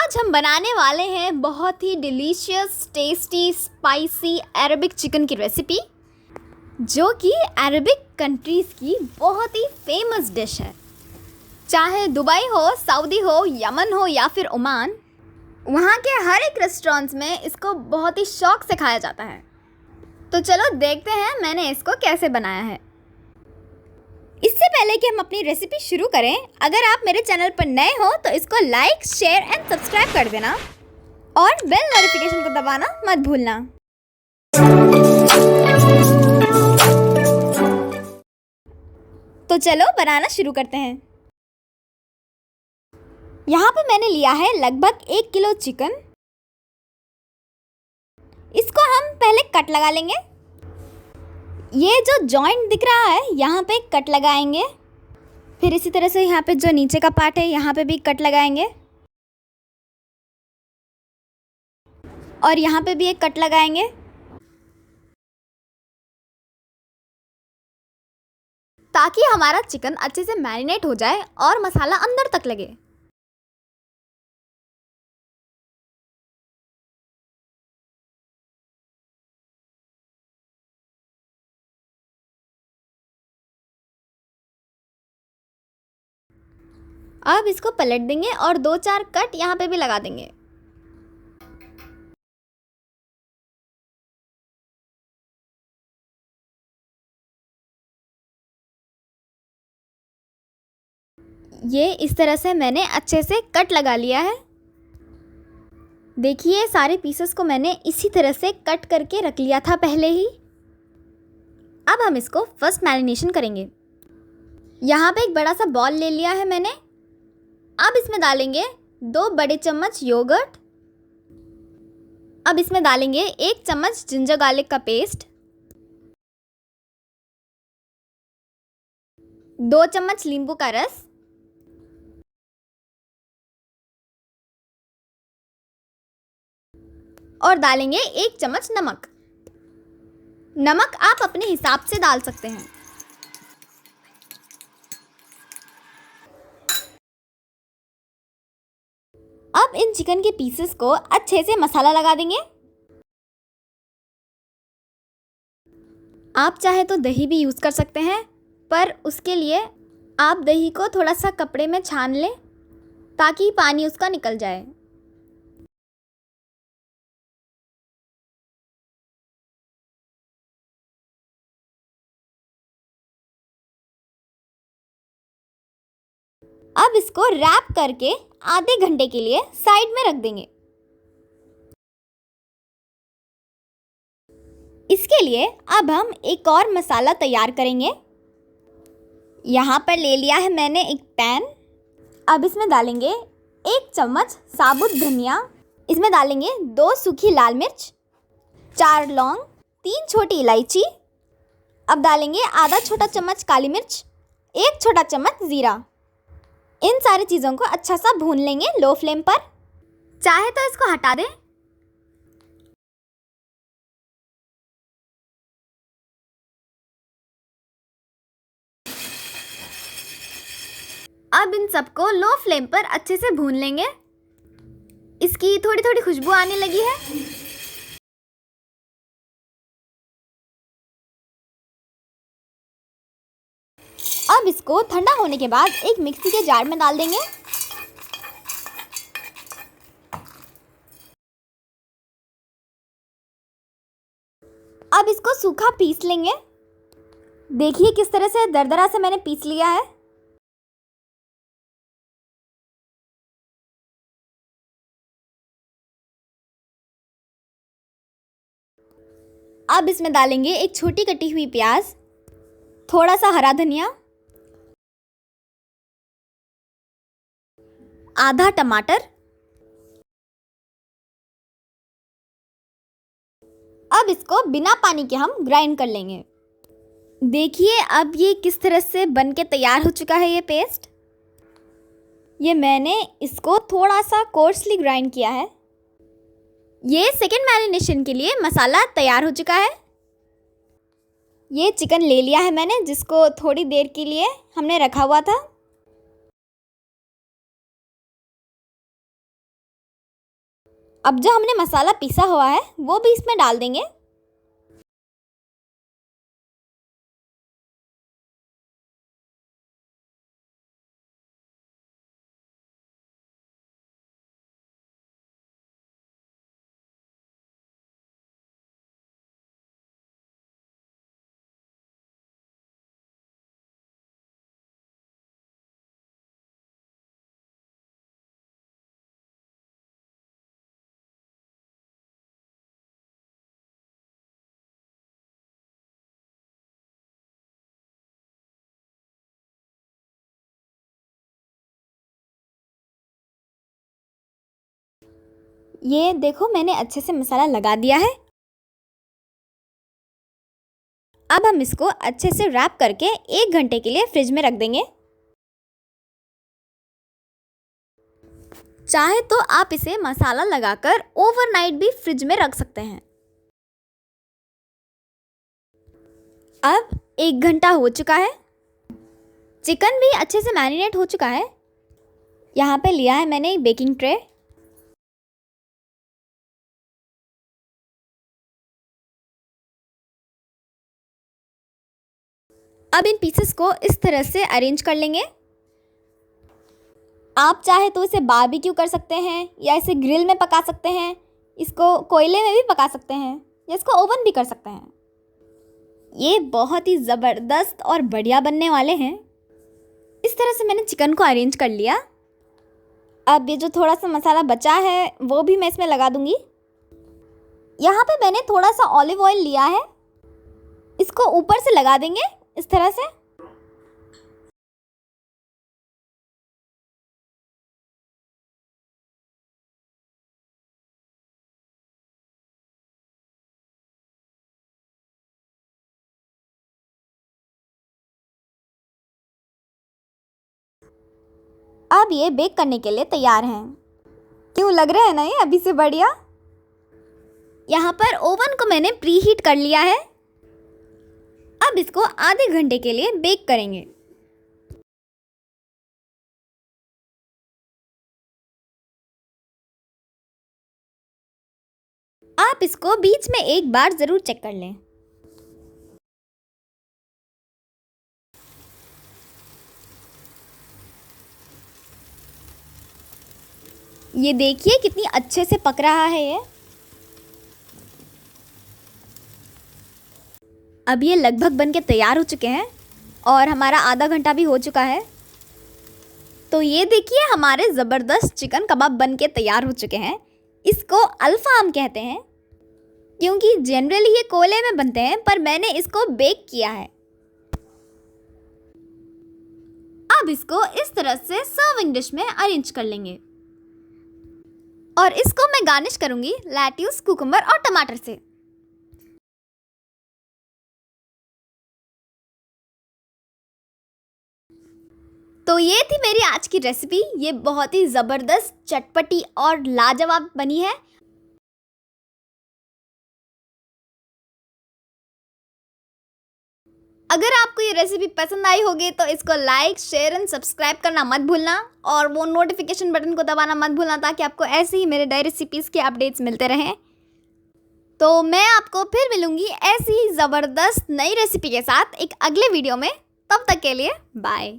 आज हम बनाने वाले हैं बहुत ही delicious, tasty, spicy Arabic chicken की रेसिपी, जो कि अरबिक कंट्रीज़ की बहुत ही फेमस डिश है। चाहे दुबई हो, सऊदी हो, यमन हो या फिर ओमान, वहाँ के हर एक रेस्टोरेंट्स में इसको बहुत ही शौक से खाया जाता है। तो चलो देखते हैं मैंने इसको कैसे बनाया है। इससे पहले कि हम अपनी रेसिपी शुरू करें, अगर आप मेरे चैनल पर नए हो तो इसको लाइक, शेयर एंड सब्सक्राइब कर देना और बेल नोटिफिकेशन को दबाना मत भूलना। तो चलो बनाना शुरू करते हैं। यहाँ पे मैंने लिया है लगभग 1 किलो चिकन। इसको हम पहले कट लगा लेंगे। ये जो जॉइंट दिख रहा है यहाँ पे कट लगाएंगे, फिर इसी तरह से यहाँ पे जो नीचे का पार्ट है यहाँ पे भी कट लगाएंगे और यहाँ पे भी एक कट लगाएंगे, ताकि हमारा चिकन अच्छे से मैरिनेट हो जाए और मसाला अंदर तक लगे। अब इसको पलट देंगे और 2-4 कट यहाँ पे भी लगा देंगे। ये इस तरह से मैंने अच्छे से कट लगा लिया है। देखिए सारे पीसेस को मैंने इसी तरह से कट करके रख लिया था पहले ही। अब हम इसको फर्स्ट मैरिनेशन करेंगे। यहाँ पे एक बड़ा सा बॉल ले लिया है मैंने। अब इसमें डालेंगे 2 बड़े चम्मच योगर्ट। अब इसमें डालेंगे 1 चम्मच जिंजर गार्लिक का पेस्ट, 2 चम्मच नींबू का रस और डालेंगे 1 चम्मच नमक। नमक आप अपने हिसाब से डाल सकते हैं। अब इन चिकन के पीसेस को अच्छे से मसाला लगा देंगे। आप चाहे तो दही भी यूज़ कर सकते हैं, पर उसके लिए आप दही को थोड़ा सा कपड़े में छान लें ताकि पानी उसका निकल जाए। अब इसको रैप करके आधे घंटे के लिए साइड में रख देंगे। इसके लिए अब हम एक और मसाला तैयार करेंगे। यहाँ पर ले लिया है मैंने एक पैन। अब इसमें डालेंगे 1 चम्मच साबुत धनिया, इसमें डालेंगे 2 सूखी लाल मिर्च, 4 लौंग, 3 छोटी इलायची। अब डालेंगे आधा छोटा चम्मच काली मिर्च, 1 छोटा चम्मच ज़ीरा। इन सारी चीज़ों को अच्छा सा भून लेंगे लो फ्लेम पर। चाहे तो इसको हटा दें। अब इन सबको लो फ्लेम पर अच्छे से भून लेंगे। इसकी थोड़ी थोड़ी खुशबू आने लगी है। अब इसको ठंडा होने के बाद एक मिक्सी के जार में डाल देंगे। अब इसको सूखा पीस लेंगे। देखिए किस तरह से दरदरा से मैंने पीस लिया है। अब इसमें डालेंगे एक छोटी कटी हुई प्याज, थोड़ा सा हरा धनिया, आधा टमाटर। अब इसको बिना पानी के हम ग्राइंड कर लेंगे। देखिए अब ये किस तरह से बन के तैयार हो चुका है ये पेस्ट। ये मैंने इसको थोड़ा सा कोर्सली ग्राइंड किया है। ये सेकेंड मैरिनेशन के लिए मसाला तैयार हो चुका है। ये चिकन ले लिया है मैंने, जिसको थोड़ी देर के लिए हमने रखा हुआ था। अब जो हमने मसाला पीसा हुआ है वो भी इसमें डाल देंगे। ये देखो मैंने अच्छे से मसाला लगा दिया है। अब हम इसको अच्छे से रैप करके 1 घंटे के लिए फ्रिज में रख देंगे। चाहे तो आप इसे मसाला लगाकर ओवरनाइट भी फ्रिज में रख सकते हैं। अब 1 घंटा हो चुका है, चिकन भी अच्छे से मैरिनेट हो चुका है। यहाँ पे लिया है मैंने एक बेकिंग ट्रे। अब इन पीसेस को इस तरह से अरेंज कर लेंगे। आप चाहे तो इसे बारबेक्यू कर सकते हैं या इसे ग्रिल में पका सकते हैं, इसको कोयले में भी पका सकते हैं या इसको ओवन भी कर सकते हैं। ये बहुत ही ज़बरदस्त और बढ़िया बनने वाले हैं। इस तरह से मैंने चिकन को अरेंज कर लिया। अब ये जो थोड़ा सा मसाला बचा है वो भी मैं इसमें लगा दूंगी। यहाँ पे मैंने थोड़ा सा ऑलिव ऑयल लिया है, इसको ऊपर से लगा देंगे इस तरह से। अब ये बेक करने के लिए तैयार हैं। क्यों लग रहा है ना ये अभी से बढ़िया। यहाँ पर ओवन को मैंने प्री हीट कर लिया है। अब इसको आधे घंटे के लिए बेक करेंगे। आप इसको बीच में एक बार ज़रूर चेक कर लें। ये देखिए कितनी अच्छे से पक रहा है ये। अब ये लगभग बनके तैयार हो चुके हैं और हमारा आधा घंटा भी हो चुका है। तो ये देखिए हमारे ज़बरदस्त चिकन कबाब बनके तैयार हो चुके हैं। इसको अल्फाम कहते हैं क्योंकि जनरली ये कोयले में बनते हैं, पर मैंने इसको बेक किया है। अब इसको इस तरह से सर्विंग डिश में अरेंज कर लेंगे और इसको मैं गार्निश करूंगी लेट्यूस, कुकुम्बर और टमाटर से। तो ये थी मेरी आज की रेसिपी। ये बहुत ही ज़बरदस्त, चटपटी और लाजवाब बनी है। अगर आपको ये रेसिपी पसंद आई होगी तो इसको लाइक, शेयर एंड सब्सक्राइब करना मत भूलना और वो नोटिफिकेशन बटन को दबाना मत भूलना ताकि आपको ऐसे ही मेरे नए रेसिपीज़ के अपडेट्स मिलते रहें। तो मैं आपको फिर मिलूंगी ऐसी ही ज़बरदस्त नई रेसिपी के साथ एक अगले वीडियो में। तब तक के लिए बाय।